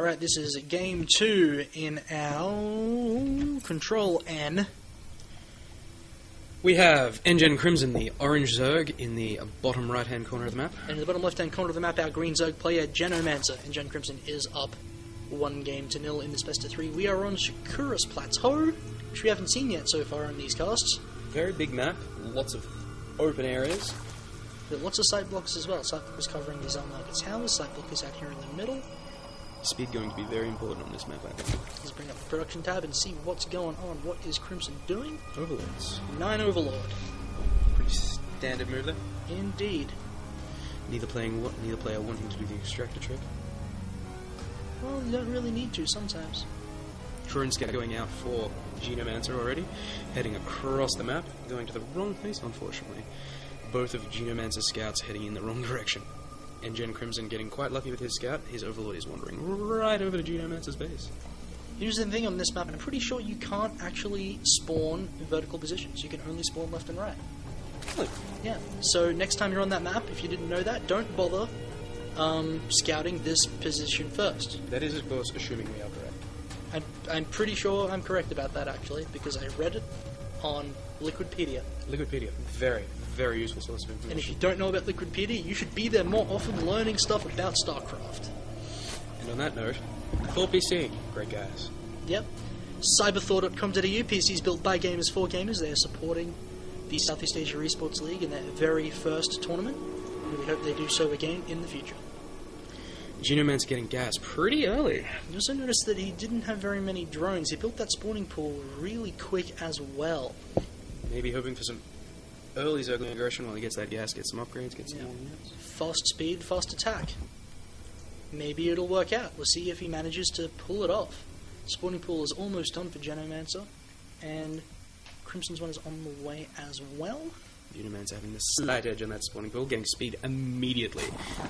Alright, this is game 2 in our Control N. We have nGenCrimson, the orange Zerg, in the bottom right-hand corner of the map. And in the bottom left-hand corner of the map, our green Zerg player, Genomancer. nGenCrimson is up 1-0 in this best of 3. We are on Shakura's Plateau, which we haven't seen yet so far in these casts. Very big map, lots of open areas. But lots of side blocks as well. Side blockers covering the Zelmarket towers, side blockers out here in the middle. Speed going to be very important on this map, I think. Let's bring up the production tab and see what's going on. What is Crimson doing? Overlords. 9 Overlord. Pretty standard move there. Indeed. Neither player wanting to do the extractor trick. Well, you don't really need to sometimes. Drone scout going out for Genomancer already, heading across the map, going to the wrong place, unfortunately. Both of Genomancer's scouts heading in the wrong direction. And nGenCrimson getting quite lucky with his scout. His Overlord is wandering right over to Genomancer's base. Here's the thing on this map, and I'm pretty sure you can't actually spawn in vertical positions. You can only spawn left and right. Really? Yeah. So next time you're on that map, if you didn't know that, don't bother scouting this position first. That is, of course, assuming we are correct. I'm pretty sure I'm correct about that, actually, because I read it on Liquidpedia. Liquidpedia, very, very useful source of information. And if you don't know about Liquidpedia, you should be there more often learning stuff about StarCraft. And on that note, Thor PC, great guys. Yep. Cyberthor.com.au, PCs built by gamers for gamers. They are supporting the Southeast Asia Esports League in their very first tournament. And we hope they do so again in the future. Genomancer getting gas pretty early. You also noticed that he didn't have very many drones. He built that spawning pool really quick as well. Maybe hoping for some early Zergling aggression while he gets that gas, gets some upgrades, gets some more units. Fast speed, fast attack. Maybe it'll work out. We'll see if he manages to pull it off. Spawning pool is almost done for Genomancer, and Crimson's one is on the way as well. Genomancer having the slight edge on that spawning pool, getting speed immediately.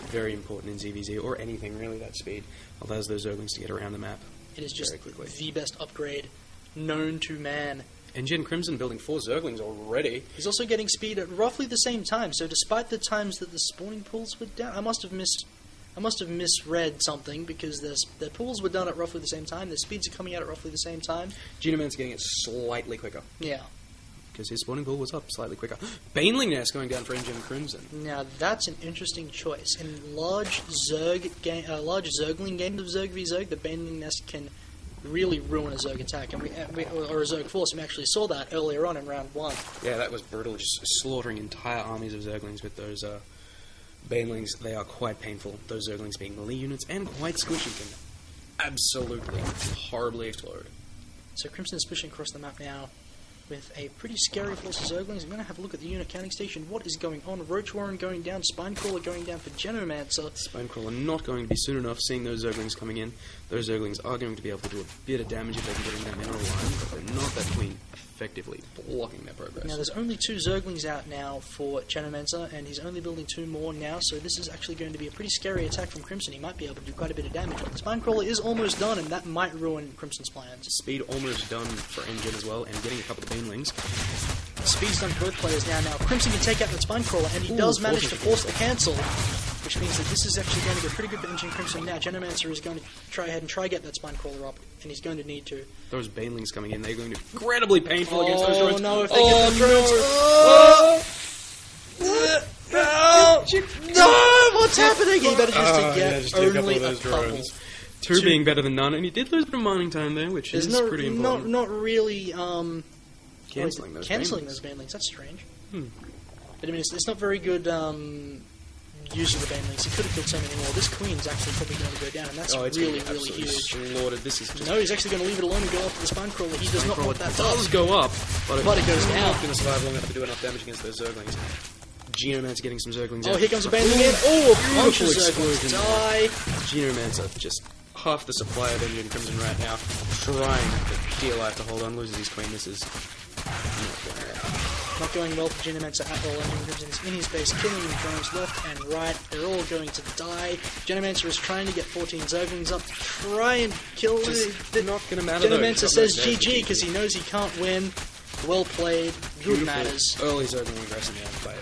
Very important in ZVZ, or anything really, that speed. Allows those Zerglings to get around the map. It is just the best upgrade known to man. And nGenCrimson building 4 Zerglings already. He's also getting speed at roughly the same time, so despite the times that the spawning pools were down, I must have misread something, because their pools were done at roughly the same time, their speeds are coming out at roughly the same time. Genomancer getting it slightly quicker. Yeah. Because his spawning pool was up slightly quicker. Baneling Nest going down for nGenCrimson. Now that's an interesting choice. In large Zergling games of Zerg v Zerg, the Baneling Nest can really ruin a Zerg attack, and or a Zerg force. We actually saw that earlier on in round 1. Yeah, that was brutal, just slaughtering entire armies of Zerglings with those Banelings. They are quite painful. Those Zerglings being melee units and quite squishy can absolutely horribly explode. So Crimson is pushing across the map now with a pretty scary force of Zerglings. I'm going to have a look at the unit counting station. What is going on? Roach Warren going down, Spinecrawler going down for Genomancer. Spinecrawler not going to be soon enough, seeing those Zerglings coming in. Those Zerglings are going to be able to do a bit of damage if they can get in that mineral line, but they're not that queen effectively blocking their progress. Now there's only 2 Zerglings out now for Genomancer, and he's only building 2 more now, so this is actually going to be a pretty scary attack from Crimson. He might be able to do quite a bit of damage. But the Spinecrawler is almost done, and that might ruin Crimson's plans. Speed almost done for nGen as well, and getting a couple of Banelings. Speed's done for both players now. Crimson can take out that Spinecrawler, and he does manage to force the cancel, which means that this is actually going to be pretty good for nGenCrimson now. Genomancer is going to try ahead and try get that Spinecrawler up, and he's going to need to. Those Banelings coming in, they're going to be incredibly painful against those drones. Oh no, if they get the drones. No! What's happening? He manages to get only a couple. 2 being better than none, and he did lose a bit of mining time there, which is pretty important. Not really cancelling those Banelings. That's strange. But I mean, it's not very good use of the Banelings. He could have killed so many more. This Queen's actually probably going to go down, and that's really huge. Slaughtered. This is just... No, he's actually going to leave it alone and go after the Spinecrawler. He does not want that to go up, but it goes down. Not going to survive long enough to do enough damage against those Zerglings. Genomancer getting some Zerglings out. Oh, here comes a Baneling in. Oh, a bunch of Zerglings die. Genomancer just half the supply of nGenCrimson right now, trying to be alive to hold on, loses his Queen. This is not going well for Genomancer at all. nGenCrimson is in his base, killing drones left and right. They're all going to die. Genomancer is trying to get 14 Zerglings up, try and kill it. Not going to matter. Genomancer says GG because he knows he can't win. Well played. Good matters. Early Zergling aggression by